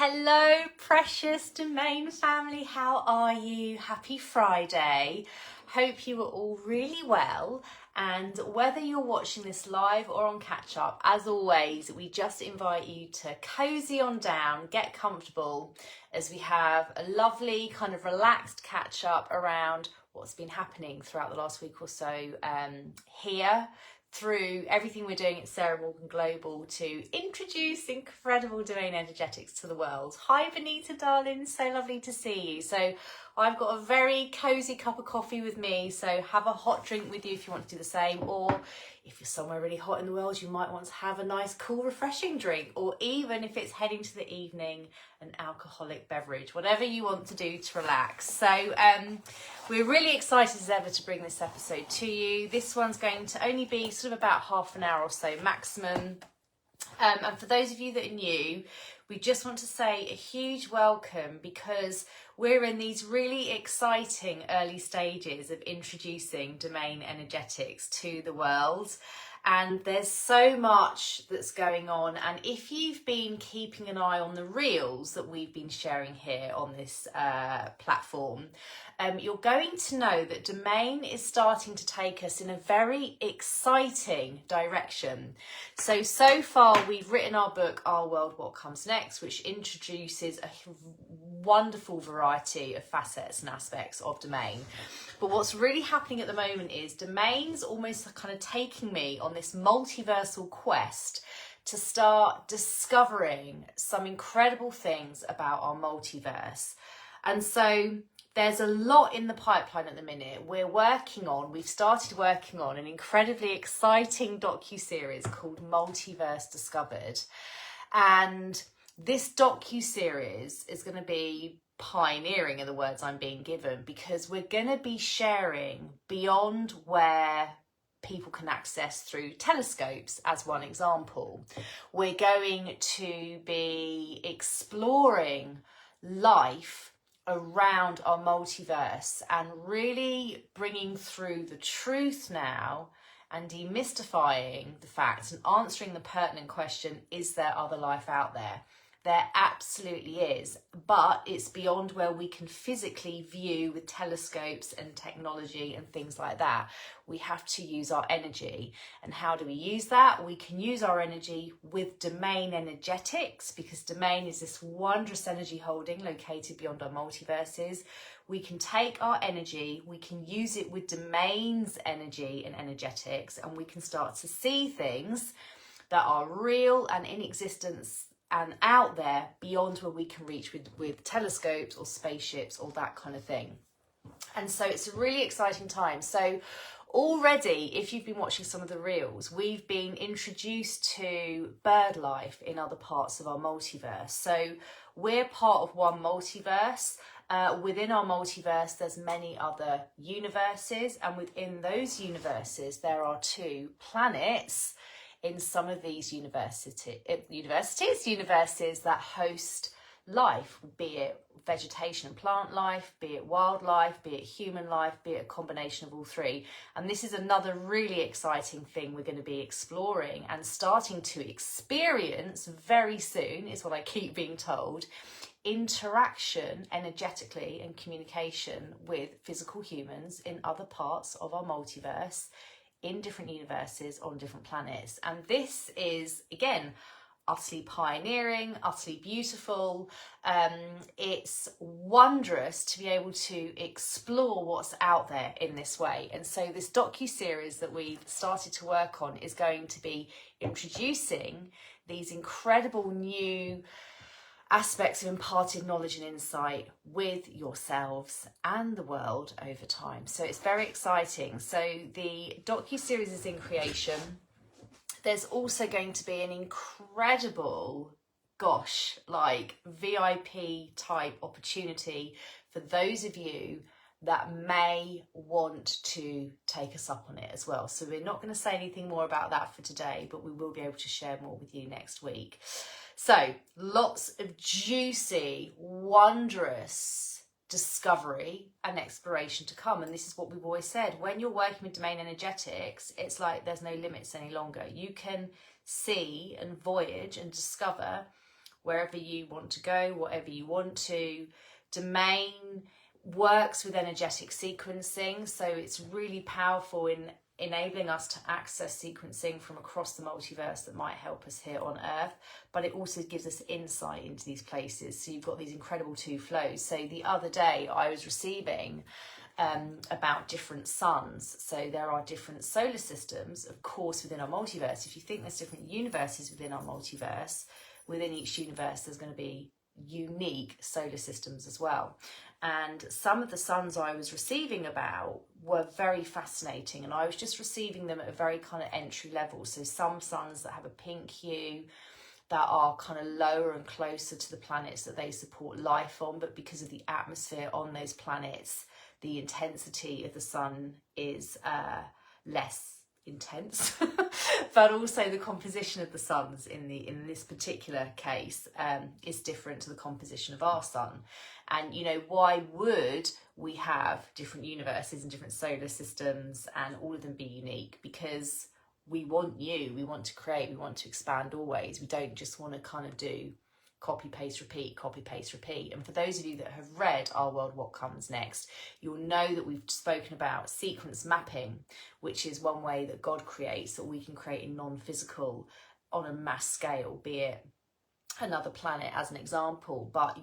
Hello, precious Domain family. How are you? Happy Friday. Hope you are all really well. And whether you're watching this live or on catch up, as always, we just invite you to cozy on down, get comfortable as we have a lovely kind of relaxed catch up around what's been happening throughout the last week or so here, through everything we're doing at Sarah Morgan Global to introduce incredible domain energetics to the world. Hi Benita darling, so lovely to see you. So I've got a very cozy cup of coffee with me, so have a hot drink with you if you want to do the same, or if you're somewhere really hot in the world, you might want to have a nice cool refreshing drink, or even if it's heading to the evening, an alcoholic beverage, whatever you want to do to relax. So we're really excited as ever to bring this episode to you. This one's going to only be sort of about half an hour or so maximum. And for those of you that are new, we just want to say a huge welcome, because we're in these really exciting early stages of introducing domain energetics to the world. And there's so much that's going on. And if you've been keeping an eye on the reels that we've been sharing here on this platform, you're going to know that domain is starting to take us in a very exciting direction. So far we've written our book, Our World, What Comes Next, which introduces a wonderful variety of facets and aspects of domain. But what's really happening at the moment is domain's almost kind of taking me on this multiversal quest to start discovering some incredible things about our multiverse. And so there's a lot in the pipeline at the minute. We've started working on an incredibly exciting docu-series called Multiverse Discovered. And this docu-series is going to be pioneering, in the words I'm being given, because we're going to be sharing beyond where people can access through telescopes, as one example. We're going to be exploring life around our multiverse and really bringing through the truth now and demystifying the facts and answering the pertinent question, is there other life out there? There absolutely is, but it's beyond where we can physically view with telescopes and technology and things like that. We have to use our energy. And how do we use that? We can use our energy with domain energetics, because domain is this wondrous energy holding located beyond our multiverses. We can take our energy, we can use it with domain's energy and energetics, and we can start to see things that are real and in existence and out there beyond where we can reach with telescopes or spaceships or that kind of thing. And so it's a really exciting time. So already, if you've been watching some of the reels, we've been introduced to bird life in other parts of our multiverse. So we're part of one multiverse. Within our multiverse, there's many other universes, and within those universes, there are two planets in some of these universes that host life, be it vegetation and plant life, be it wildlife, be it human life, be it a combination of all three. And this is another really exciting thing we're going to be exploring and starting to experience very soon, is what I keep being told. Interaction energetically and communication with physical humans in other parts of our multiverse, in different universes, on different planets. And this is, again, utterly pioneering, utterly beautiful. It's wondrous to be able to explore what's out there in this way. And so this docu-series that we've started to work on is going to be introducing these incredible new aspects of imparted knowledge and insight with yourselves and the world over time. So it's very exciting. So the docu-series is in creation. There's also going to be an incredible, VIP type opportunity for those of you that may want to take us up on it as well. So we're not going to say anything more about that for today, but we will be able to share more with you next week. So lots of juicy, wondrous discovery and exploration to come. And this is what we've always said. When you're working with domain energetics, it's like there's no limits any longer. You can see and voyage and discover wherever you want to go, whatever you want to. Domain works with energetic sequencing, so it's really powerful in enabling us to access sequencing from across the multiverse that might help us here on Earth, but it also gives us insight into these places. So you've got these incredible two flows. So the other day I was receiving about different suns. So there are different solar systems, of course, within our multiverse. If you think there's different universes within our multiverse, within each universe there's going to be unique solar systems as well. And some of the suns I was receiving about were very fascinating, and I was just receiving them at a very kind of entry level. So some suns that have a pink hue, that are kind of lower and closer to the planets that they support life on, but because of the atmosphere on those planets, the intensity of the sun is less intense. But also the composition of the suns in this particular case is different to the composition of our sun. And you know, why would we have different universes and different solar systems and all of them be unique? Because we want we want to create, we want to expand always. We don't just want to kind of do copy, paste, repeat, copy, paste, repeat. And for those of you that have read Our World, What Comes Next, you'll know that we've spoken about sequence mapping, which is one way that God creates that we can create in non-physical on a mass scale, be it another planet as an example. But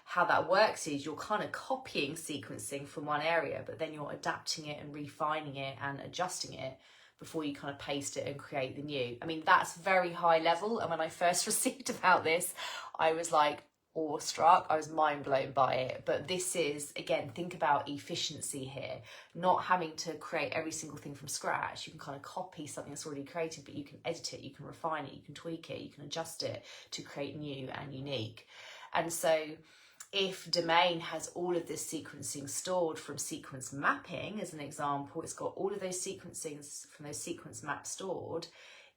how that works is you're kind of copying sequencing from one area, but then you're adapting it and refining it and adjusting it before you kind of paste it and create the new. I mean, that's very high level. And when I first received about this, I was like awestruck. I was mind blown by it. But this is, again, think about efficiency here, not having to create every single thing from scratch. You can kind of copy something that's already created, but you can edit it, you can refine it, you can tweak it, you can adjust it to create new and unique. And so if Domain has all of this sequencing stored from sequence mapping, as an example, it's got all of those sequencings from those sequence maps stored.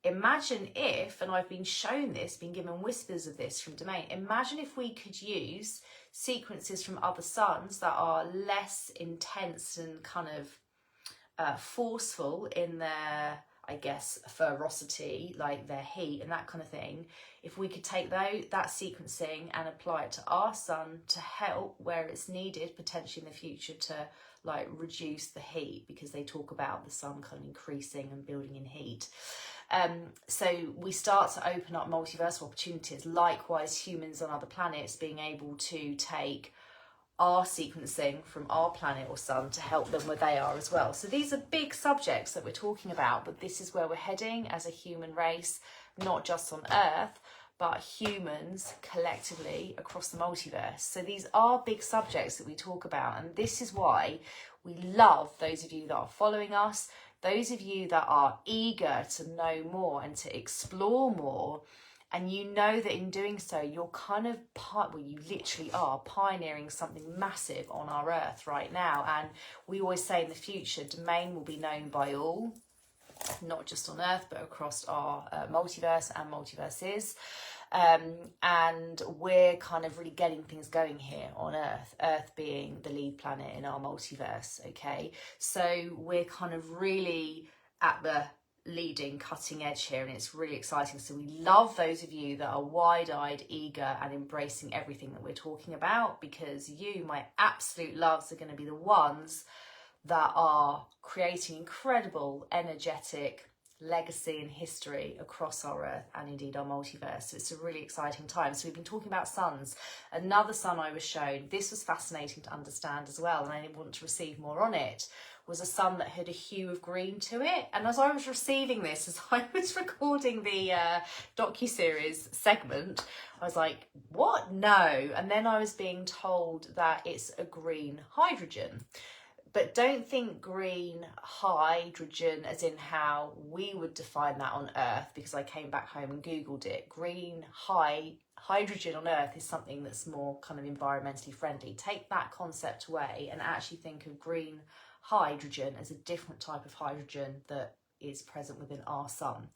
Imagine if, and I've been shown this, been given whispers of this from Domain, imagine if we could use sequences from other suns that are less intense and kind of forceful in their, I guess, ferocity, like their heat and that kind of thing. If we could take that sequencing and apply it to our sun to help where it's needed, potentially in the future, to like reduce the heat, because they talk about the sun kind of increasing and building in heat. So we start to open up multiversal opportunities. Likewise, humans on other planets being able to take our sequencing from our planet or sun to help them where they are as well. So these are big subjects that we're talking about, but this is where we're heading as a human race, not just on Earth, but humans collectively across the multiverse. So these are big subjects that we talk about, and this is why we love those of you that are following us, those of you that are eager to know more and to explore more. And you know that in doing so, you're kind of you literally are pioneering something massive on our Earth right now. And we always say in the future, Domain will be known by all, not just on Earth, but across our multiverse and multiverses. And we're kind of really getting things going here on Earth, Earth being the lead planet in our multiverse, okay? So we're kind of really at the leading cutting edge here, and it's really exciting. So we love those of you that are wide-eyed, eager and embracing everything that we're talking about, because you, my absolute loves, are going to be the ones that are creating incredible energetic legacy and history across our Earth and indeed our multiverse. So it's a really exciting time. So we've been talking about suns. Another sun I was shown, this was fascinating to understand as well, and I didn't want to receive more on it, was a sun that had a hue of green to it. And as I was receiving this, as I was recording the docuseries segment, I was like, what? No. And then I was being told that it's a green hydrogen. But don't think green hydrogen as in how we would define that on Earth, because I came back home and Googled it. Green hydrogen on Earth is something that's more kind of environmentally friendly. Take that concept away and actually think of green hydrogen as a different type of hydrogen that is present within our sun.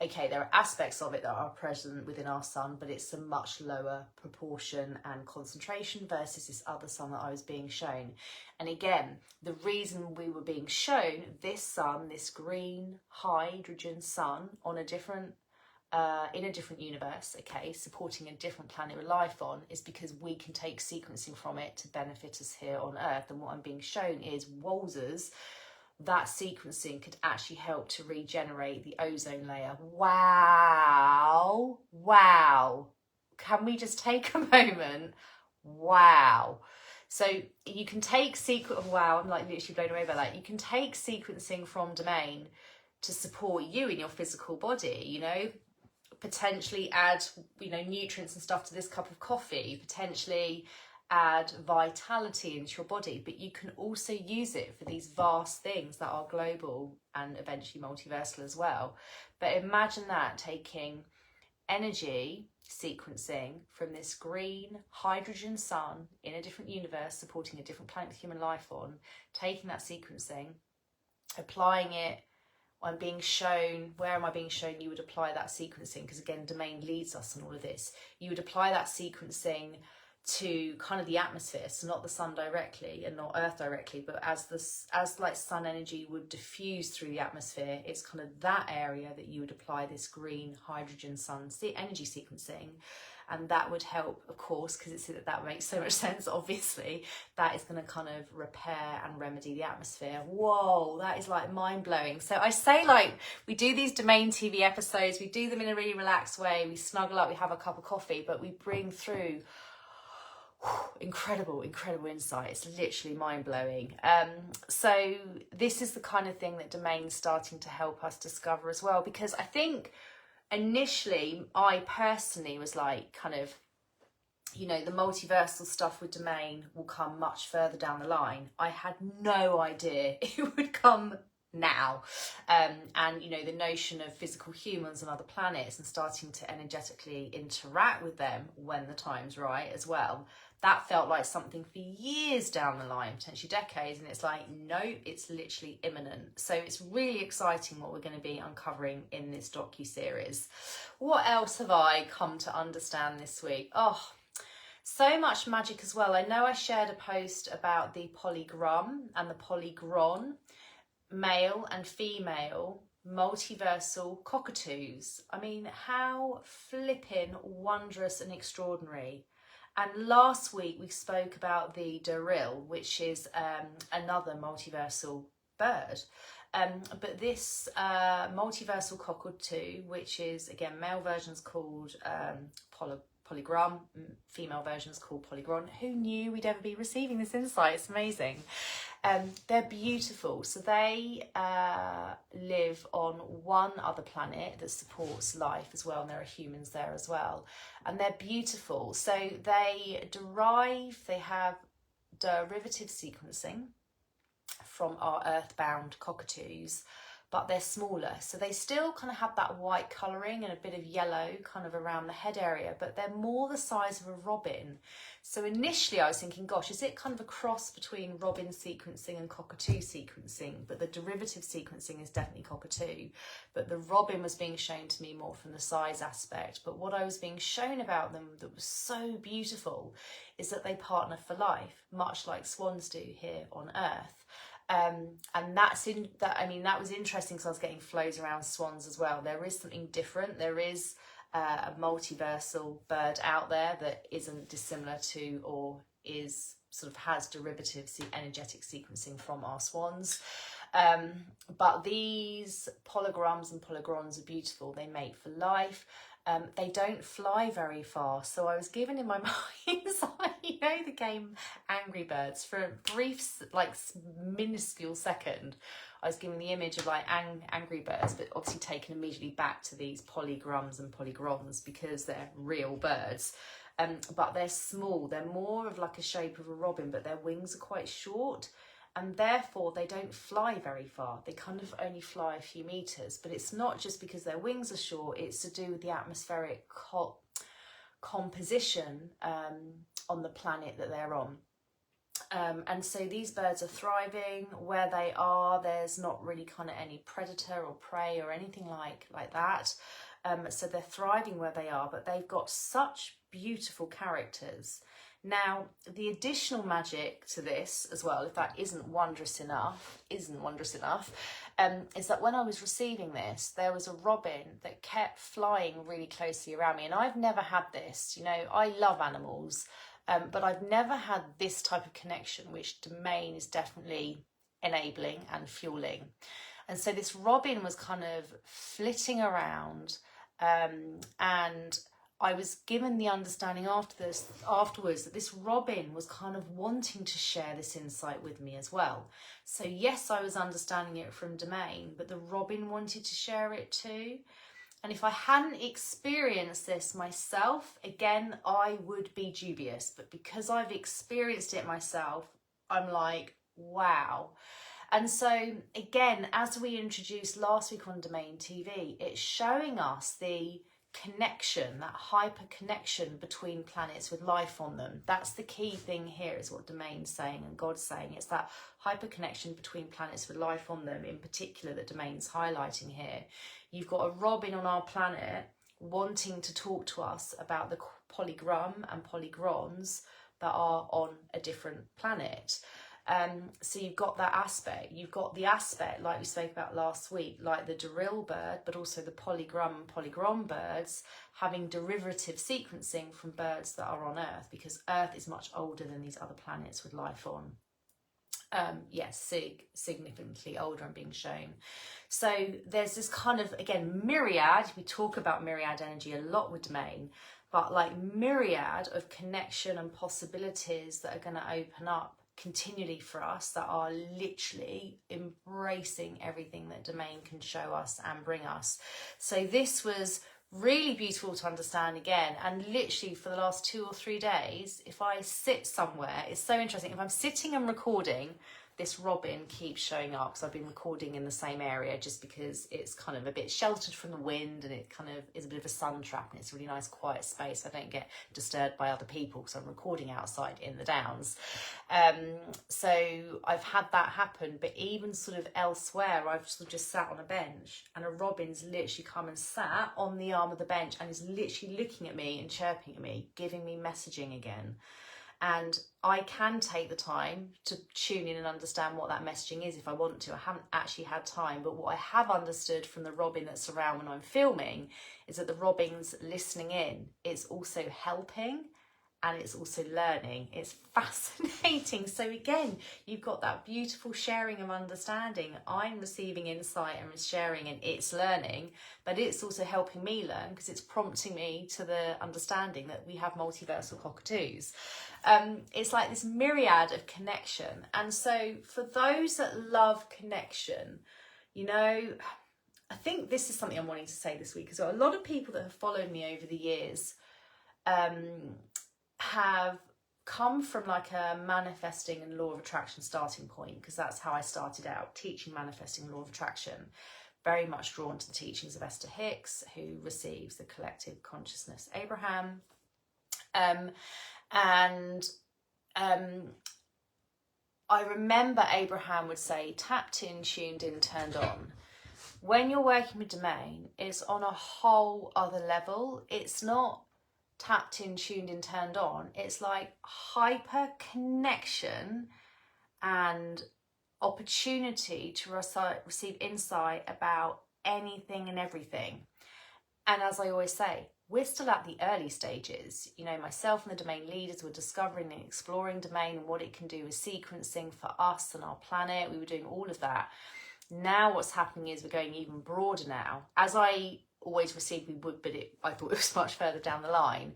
Okay, there are aspects of it that are present within our sun, but it's a much lower proportion and concentration versus this other sun that I was being shown. And again, the reason we were being shown this sun, this green hydrogen sun, on a different in a different universe, okay, supporting a different planet with life on, is because we can take sequencing from it to benefit us here on Earth. And what I'm being shown is, wowzers, that sequencing could actually help to regenerate the ozone layer. Wow. Wow. Can we just take a moment? Wow. So you can take wow, I'm like literally blown away by that. You can take sequencing from domain to support you in your physical body, you know, potentially add, you know, nutrients and stuff to this cup of coffee, potentially add vitality into your body, but you can also use it for these vast things that are global and eventually multiversal as well. But imagine that, taking energy sequencing from this green hydrogen sun in a different universe, supporting a different planet with human life on, taking that sequencing, applying it. I'm being shown, where am I being shown you would apply that sequencing? Because again, domain leads us in all of this. You would apply that sequencing to kind of the atmosphere, so not the sun directly and not Earth directly, but as like sun energy would diffuse through the atmosphere, it's kind of that area that you would apply this green hydrogen sun energy sequencing. And that would help, of course, because that makes so much sense, obviously, that is going to kind of repair and remedy the atmosphere. Whoa, that is like mind-blowing. So I say, like, we do these domain TV episodes, we do them in a really relaxed way, we snuggle up, we have a cup of coffee, but we bring through incredible insight. It's literally mind-blowing. So this is the kind of thing that domain's starting to help us discover as well, because I think initially I personally was like, kind of, you know, the multiversal stuff with domain will come much further down the line. I had no idea it would come now. And you know, the notion of physical humans and other planets and starting to energetically interact with them when the time's right as well, that felt like something for years down the line, potentially decades, and it's like, no, it's literally imminent. So it's really exciting what we're going to be uncovering in this docu-series. What else have I come to understand this week? Oh, so much magic as well. I know I shared a post about the polygram and the polygron, male and female multiversal cockatoos. I mean, how flippin' wondrous and extraordinary. And last week we spoke about the Daril, which is another multiversal bird. But this multiversal cockatoo, which is, again, male version's called polygram, female version's called polygron. Who knew we'd ever be receiving this insight? It's amazing. They're beautiful. So they live on one other planet that supports life as well, and there are humans there as well. And they're beautiful. So they have derivative sequencing from our earthbound cockatoos, but they're smaller. So they still kind of have that white colouring and a bit of yellow kind of around the head area, but they're more the size of a robin. So initially I was thinking, gosh, is it kind of a cross between robin sequencing and cockatoo sequencing? But the derivative sequencing is definitely cockatoo. But the robin was being shown to me more from the size aspect. But what I was being shown about them that was so beautiful is that they partner for life, much like swans do here on Earth. And that was interesting because I was getting flows around swans as well. There is something different. There is a multiversal bird out there that isn't dissimilar to, or is sort of has derivative energetic sequencing from our swans. But these polygrams and polygrons are beautiful. They mate for life. They don't fly very far. So I was given in my mind's eye, you know, the game Angry Birds, for a brief, like, minuscule second, I was given the image of like Angry Birds, but obviously taken immediately back to these polygrams and polygrons because they're real birds. But they're small. They're more of like a shape of a robin, but their wings are quite short. And therefore they don't fly very far. They kind of only fly a few meters, but it's not just because their wings are short, it's to do with the atmospheric composition on the planet that they're on. And so these birds are thriving where they are. There's not really kind of any predator or prey or anything like that. so they're thriving where they are, but they've got such beautiful characters. Now, the additional magic to this as well, if that isn't wondrous enough, is that when I was receiving this, there was a robin that kept flying really closely around me. And I've never had this, you know, I love animals, but I've never had this type of connection, which Domain is definitely enabling and fueling. And so this robin was kind of flitting around, and I was given the understanding afterwards that this robin was kind of wanting to share this insight with me as well. So yes, I was understanding it from Domain, but the robin wanted to share it too. And if I hadn't experienced this myself, again, I would be dubious. But because I've experienced it myself, I'm like, wow. And so again, as we introduced last week on Domain TV, it's showing us the connection, that hyper connection between planets with life on them. That's the key thing here, is what Domain's saying and God's saying. It's that hyper connection between planets with life on them, in particular, that Domain's highlighting here. You've got a robin on our planet wanting to talk to us about the polygram and polygrons that are on a different planet. So you've got that aspect. You've got the aspect, like we spoke about last week, like the Doril bird, but also the polygram and polygron birds having derivative sequencing from birds that are on Earth, because Earth is much older than these other planets with life on. Yes, significantly older and being shown. So there's this kind of, again, myriad. We talk about myriad energy a lot with Domain, but like myriad of connection and possibilities that are going to open up continually for us, that are literally embracing everything that Domain can show us and bring us. So this was really beautiful to understand again, and literally for the last 2 or 3 days, if I sit somewhere, it's so interesting, if I'm sitting and recording, this robin keeps showing up, because I've been recording in the same area just because it's kind of a bit sheltered from the wind, and it kind of is a bit of a sun trap, and it's a really nice quiet space. I don't get disturbed by other people because I'm recording outside in the Downs. So I've had that happen, but even sort of elsewhere, I've sort of just sat on a bench and a robin's literally come and sat on the arm of the bench and is literally looking at me and chirping at me, giving me messaging again. And I can take the time to tune in and understand what that messaging is if I want to. I haven't actually had time, but what I have understood from the robin that's around when I'm filming is that the robin's listening in. It's also helping, and it's also learning. It's fascinating. So again, you've got that beautiful sharing of understanding. I'm receiving insight and sharing, and it's learning, but it's also helping me learn, because it's prompting me to the understanding that we have multiversal cockatoos. It's like this myriad of connection. And so for those that love connection, you know, I think this is something I'm wanting to say this week as well. A lot of people that have followed me over the years have come from like a manifesting and law of attraction starting point, because that's how I started out, teaching manifesting law of attraction. Very much drawn to the teachings of Esther Hicks, who receives the collective consciousness Abraham. I remember Abraham would say, tapped in, tuned in, turned on. When you're working with Domain, it's on a whole other level. It's not tapped in, tuned in, turned on. It's like hyper connection and opportunity to receive insight about anything and everything. And as I always say, we're still at the early stages. You know, myself and the Domain leaders were discovering and exploring Domain and what it can do with sequencing for us and our planet. We were doing all of that. Now what's happening is we're going even broader now. As I always received we would, but I thought it was much further down the line.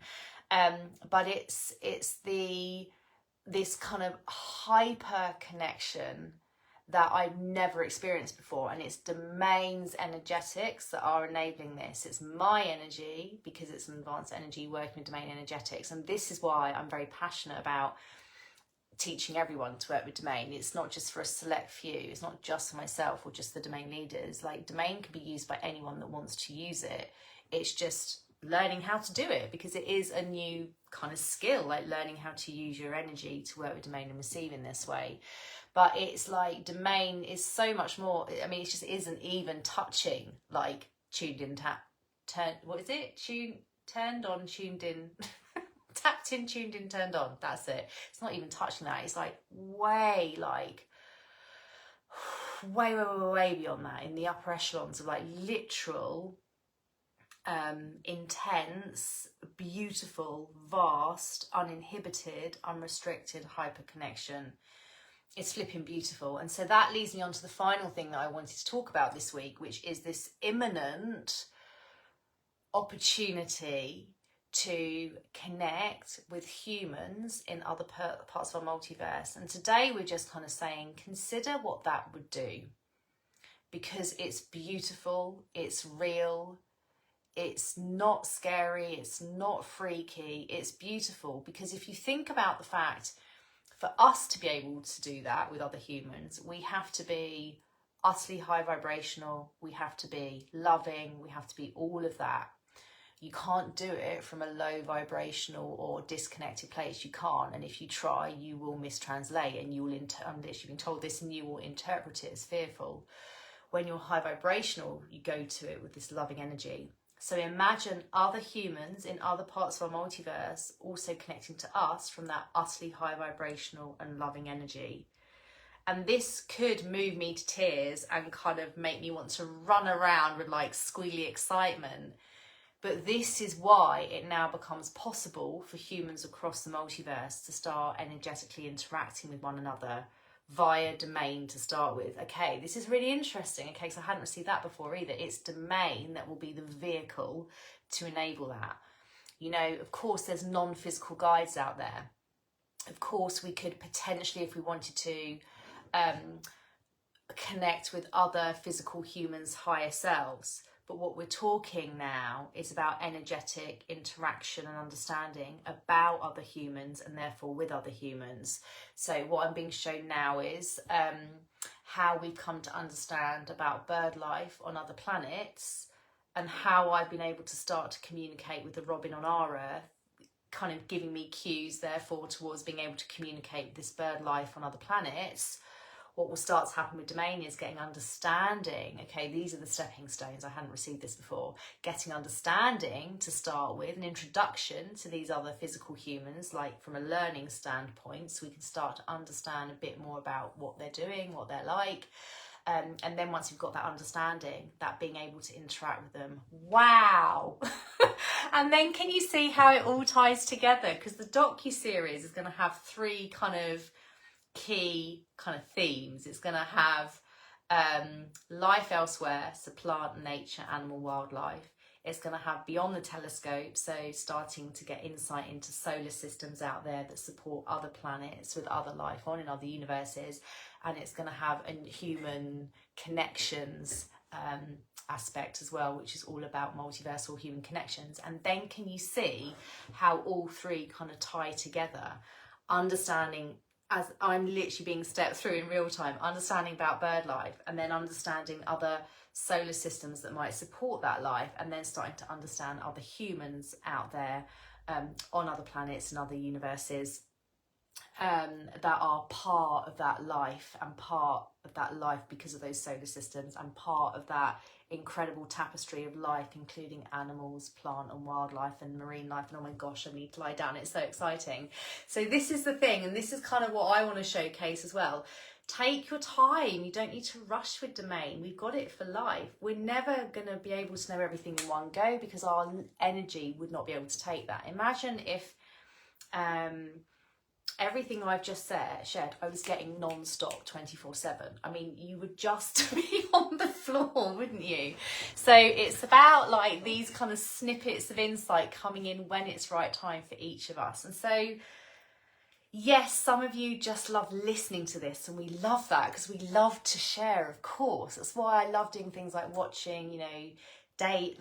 But it's this kind of hyper connection that I've never experienced before, and it's Domain's energetics that are enabling this. It's my energy, because it's an advanced energy working with Domain energetics, and this is why I'm very passionate about teaching everyone to work with Domain. It's not just for a select few. It's not just for myself or just the Domain leaders. Like, Domain can be used by anyone that wants to use it. It's just learning how to do it, because it is a new kind of skill, like learning how to use your energy to work with Domain and receive in this way. But it's like Domain is so much more. I mean, it just isn't even touching like tuned in, turned on, tuned in, tapped in, tuned in, turned on. That's it. It's not even touching that. It's like way beyond that, in the upper echelons of like literal, intense, beautiful, vast, uninhibited, unrestricted hyperconnection. It's flipping beautiful. And so that leads me on to the final thing that I wanted to talk about this week, which is this imminent opportunity to connect with humans in other parts of our multiverse. And today we're just kind of saying, consider what that would do, because it's beautiful, it's real, it's not scary, it's not freaky, it's beautiful. Because if you think about the fact, for us to be able to do that with other humans, we have to be utterly high vibrational, we have to be loving, we have to be all of that. You can't do it from a low vibrational or disconnected place. You can't. And if you try, you will mistranslate, and you will, I'm literally being told this, and you will interpret it as fearful. When you're high vibrational, you go to it with this loving energy. So imagine other humans in other parts of our multiverse also connecting to us from that utterly high vibrational and loving energy. And this could move me to tears and kind of make me want to run around with like squealy excitement. But this is why it now becomes possible for humans across the multiverse to start energetically interacting with one another via domain to start with. Okay, this is really interesting. Okay, so I hadn't received that before either. It's domain that will be the vehicle to enable that. You know, of course, there's non-physical guides out there. Of course, we could potentially, if we wanted to, connect with other physical humans' higher selves. But what we're talking now is about energetic interaction and understanding about other humans, and therefore with other humans. So what I'm being shown now is how we've come to understand about bird life on other planets, and how I've been able to start to communicate with the robin on our Earth, kind of giving me cues therefore towards being able to communicate with this bird life on other planets. What will start to happen with domain is getting understanding. Okay, these are the stepping stones. I hadn't received this before. Getting understanding to start with, an introduction to these other physical humans, like from a learning standpoint, so we can start to understand a bit more about what they're doing, what they're like. And then once you've got that understanding, that being able to interact with them. Wow. And then can you see how it all ties together? Because the docu-series is going to have three kind of key kind of themes. It's going to have life elsewhere, so plant, nature, animal, wildlife. It's going to have beyond the telescope, so starting to get insight into solar systems out there that support other planets with other life on in other universes. And it's going to have a human connections aspect as well, which is all about multiversal human connections. And then can you see how all three kind of tie together? Understanding, as I'm literally being stepped through in real time, understanding about bird life, and then understanding other solar systems that might support that life, and then starting to understand other humans out there on other planets and other universes that are part of that life, and part of that life because of those solar systems, and part of that incredible tapestry of life, including animals, plant and wildlife and marine life. And oh my gosh, I need to lie down, it's so exciting. So this is the thing, and this is kind of what I want to showcase as well. Take your time. You don't need to rush with domain. We've got it for life. We're never going to be able to know everything in one go, because our energy would not be able to take that. Imagine if everything I've just shared, I was getting non-stop 24/7. I mean, you would just be on the floor, wouldn't you? So it's about like these kind of snippets of insight coming in when it's right time for each of us. And so, yes, some of you just love listening to this, and we love that because we love to share, of course. That's why I love doing things like watching, you know, David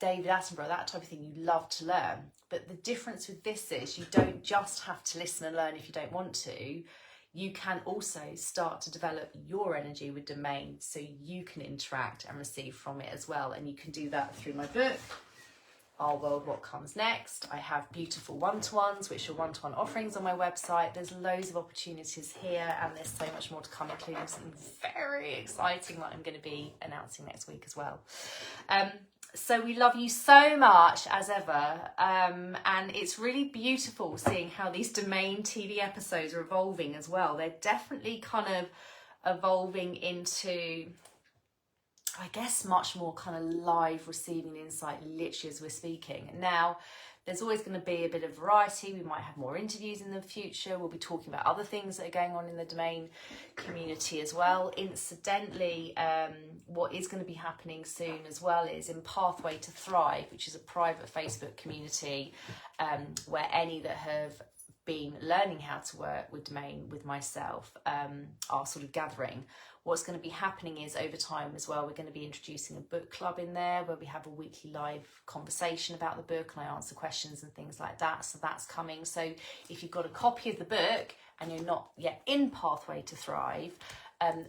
Attenborough, that type of thing. You love to learn. But the difference with this is you don't just have to listen and learn if you don't want to. You can also start to develop your energy with domain, so you can interact and receive from it as well. And you can do that through my book, Our World, What Comes Next. I have beautiful one-to-ones, which are one-to-one offerings on my website. There's loads of opportunities here, and there's so much more to come, including something very exciting that I'm going to be announcing next week as well. So we love you so much as ever, and it's really beautiful seeing how these domain TV episodes are evolving as well. They're definitely kind of evolving into, I guess, much more kind of live receiving insight literally as we're speaking. Now, there's always going to be a bit of variety. We might have more interviews in the future. We'll be talking about other things that are going on in the domain community as well. Incidentally, what is going to be happening soon as well is in Pathway to Thrive, which is a private Facebook community where any that have been learning how to work with domain with myself are sort of gathering. What's going to be happening is over time as well, we're going to be introducing a book club in there where we have a weekly live conversation about the book and I answer questions and things like that. So that's coming. So if you've got a copy of the book and you're not yet in Pathway to Thrive,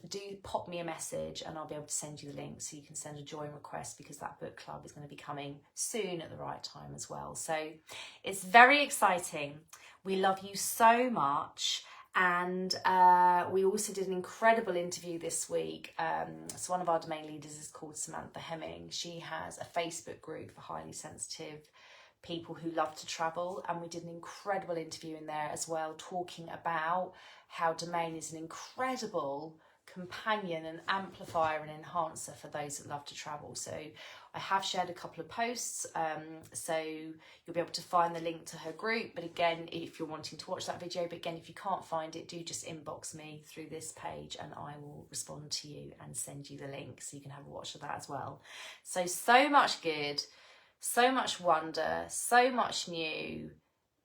do pop me a message and I'll be able to send you the link so you can send a join request, because that book club is going to be coming soon at the right time as well. So it's very exciting. We love you so much. And we also did an incredible interview this week. So one of our domain leaders is called Samantha Hemming. She has a Facebook group for highly sensitive people who love to travel, and we did an incredible interview in there as well, talking about how domain is an incredible companion and amplifier and enhancer for those that love to travel. So I have shared a couple of posts, so you'll be able to find the link to her group. But again, if you're wanting to watch that video, but again, if you can't find it, do just inbox me through this page and I will respond to you and send you the link so you can have a watch of that as well. So much good, so much wonder, so much new.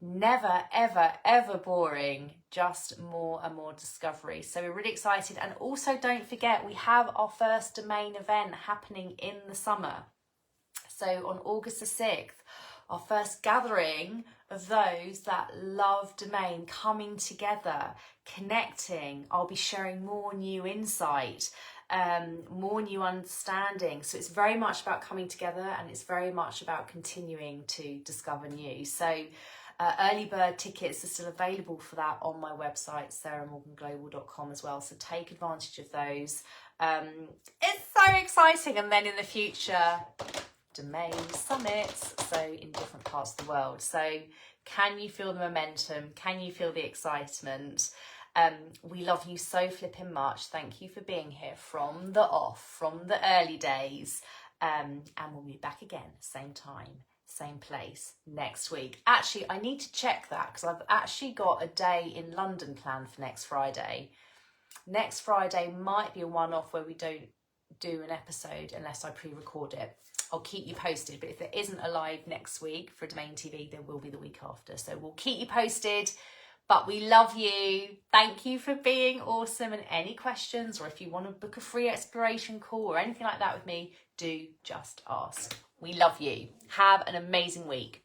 Never, ever, ever boring, just more and more discovery. So we're really excited. And also don't forget, we have our first domain event happening in the summer. So on August the 6th, our first gathering of those that love domain coming together, connecting. I'll be sharing more new insight, more new understanding. So it's very much about coming together and it's very much about continuing to discover new. So early bird tickets are still available for that on my website, sarahmorganglobal.com as well. So take advantage of those. It's so exciting. And then in the future, domain summits, so in different parts of the world. So can you feel the momentum? Can you feel the excitement? We love you so flipping much. Thank you for being here from the off, from the early days. And we'll be back again, same time, same place next week. Actually, I need to check that because I've actually got a day in London planned for next Friday. Next Friday might be a one-off where we don't do an episode unless I pre-record it. I'll keep you posted, but if there isn't a live next week for Domain TV, there will be the week after. So we'll keep you posted, but we love you. Thank you for being awesome. And any questions, or if you want to book a free exploration call or anything like that with me, do just ask. We love you. Have an amazing week.